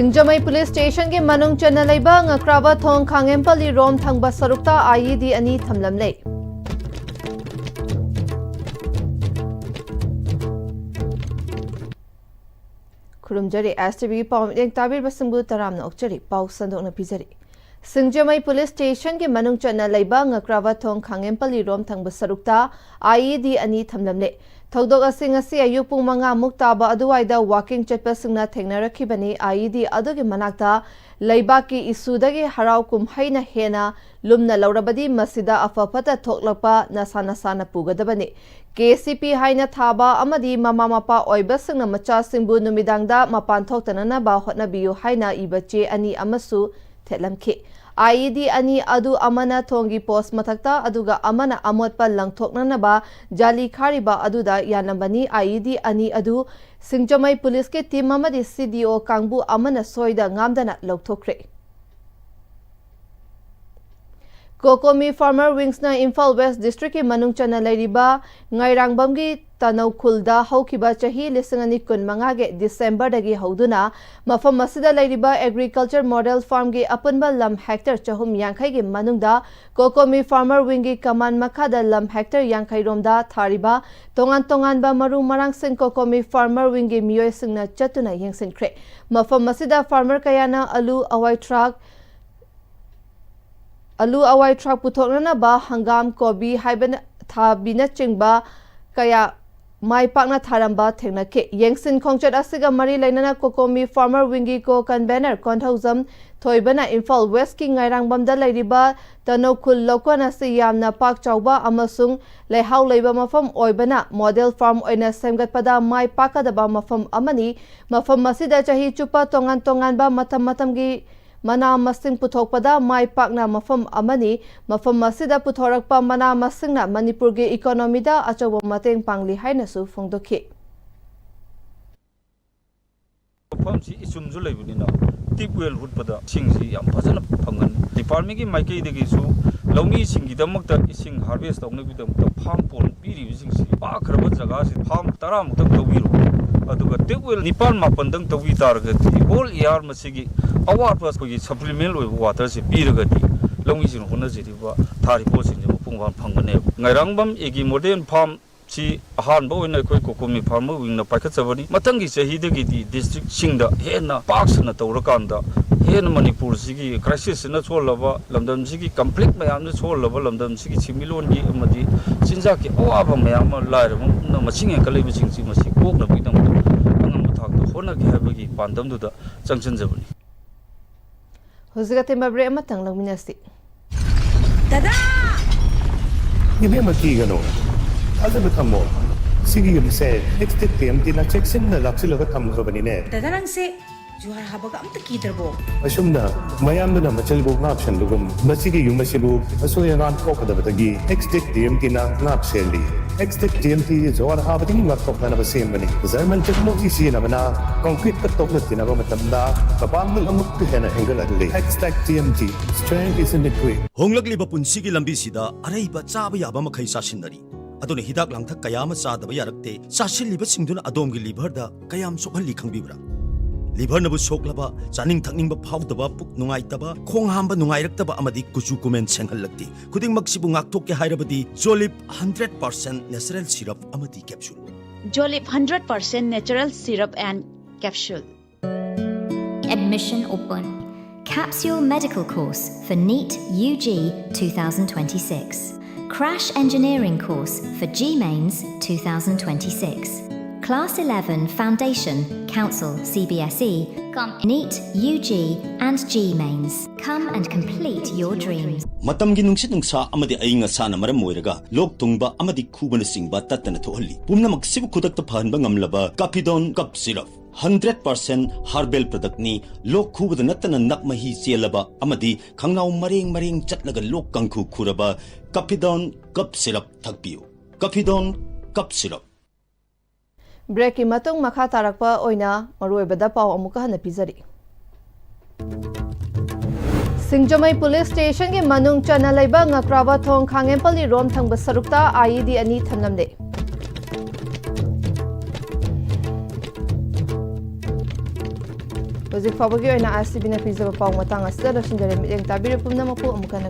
Singjamai Police Station ke manung chana leiba ngakraba thong khangempali rom thangba sarukta IED ani thamlamle. Kurumjari Am-Istv pawmiteng tabir basingbu taramna okchari paw sandokna pizari. Singjamai Police Station ke manung chana leiba ngakraba thong khangempali rom thangba sarukta IED ani thamlamle. Thodok asing asi ayuk pung manga muktaba aduwaida walking chatpa singna thengnarakibani IED adugi manakta leibaki isudagi harau kumhaina hena lumna laurabadi masida afapata thoklapa nasana pugadabani. KCP haina thaba amadi mama mapa oiba singna macha singbu numidangda mapan thoktanana ba hotnabiyu haina ibache ani amasu thetlamki. IED ani adu amana thongi post mathakta aduga amana amotpa langthoknana ba jali khariba aduda yanambani IED ani adu Singjamai Police ke team amadi CDO kangbu amana soida ngamdana lokthokre. Kokomi Farmer Wings na Imphal West District ke manung chana lairiba ngairangbam gi Tanau Khulda haukiba chahi lisangani kun mangage December dagi hauduna mafam masida lairiba agriculture model farm ge apunba lam hectare chahum yankai ge manungda Kokomi Farmer Wing ge kaman makada lam hectare yankai romda thariba tongan ba maru marang sing Kokomi Farmer Wing ge miyoi singna chatuna yengsin kre mafam masida farmer kayana alu awai truck puthoknana ba hangam kobi haiban thabina chingba kaya mai pakna tharamba thengnake yengsin khongchat asiga mari lainana Kokomi Farmer Wingi ko convener konthauzam thoibana Imphal West ki ngairangbamda lairiba Tanokul lokona se yamna pak chawba amasung leihau leiba mafam oibana model farm oina semgatpada mai pakadaba mafam amani mafam masida chahi chupa tongan ba matam gi mana masing puthokpada mai pakna mafam amani mafam masida puthorakpa mana masingna Manipur ge economy da achawa mateng pangli haina su phongdokhi mafam si isumju leibunina tip well hutpada singsi yam phajana phangan department gi maikei degi su lawmi singi damakta ising harvest tawne bidamta farm pon piri singsi pa khraba jaga si farm 10 mukta tawiro aduga tip well nipan mapan dang tawi targati all year masigi award was ko supplement oi water se piragati lawmi sin hona jiriba thari po sin pungwan phangane ngairangbam egi modern farm si ahan bo ina koi Kokomi Farmer Wing na paikha chabani matangi sahi dagi di district singda hena paksna tawrakanda hena Manipur sigi crisis na cholaba lamdam sigi complete mayam na cholaba lamdam sigi chimilon gi amadi sinja ki awaba mayam lairam na machinge kalaibu singsi masi kokna bidam angam thak to hona gi habagi pandam du da changchan jabani huzigate mabre amatang langminasti dada Ibe makigano Ada betamo sigi yumse next time dina checksin na laksilo ka tamkabani ne dada nang se juhar habaga amta kidarbo asumna mayam na machalbo ngapshan lugum masigi yumasibu asoya ngan kokadabatagi next time dina ngapseli next time jawar habading ngakokna na basembani zaman technology sina bana concrete ka tokna tina ba matamda kapangul amuk hena angle adli next TMT strength is in the way honglagli ba punsigi lambi sida araiba chaba yaba makhai sasinari adone hidak langthak kayama chadaba yarakte sasilliba singduna adomgi liver da kayam sokhalli khangbibra liver nabu soklaba chaning thakning ba phawdaba puk nungai taba khong hamba nungai raktaba amadi kuchu kumen senghallakti khuding maksibu ngakthok ke hairabadi Jolip 100% natural syrup amadi capsule Jolip 100% natural syrup and capsule Admission open Capsule Medical Course for NEET UG 2026 Crash Engineering Course for GMains 2026 Class 11 Foundation Council CBSE NEET UG and GMains Come and complete your dreams matamgi nungsit nungsa amadi ainga sana maram moiraga lok tungba amadi khubana singba tatana thohalli pumna maksibu khudakta phanba ngamlaba Capidon cup syrup 100% herbal product ni lok khubada natana nakmahi chelaba amadi khangnau mareng chatlaga lok kangkhu khuraba Capidon cup syrup thakpiu Capidon cup syrup break matung makha tarakpa oina maruibada paw amuka hana pizari Singjamai Police Station ke manung chana leiba ngakraba thong khangempali rom thangba sarukta IED ani thamlamde Hojik fawbagi oina ISTV na pizaba paw matang asida losinjare miteng tabire pumna mapu amukana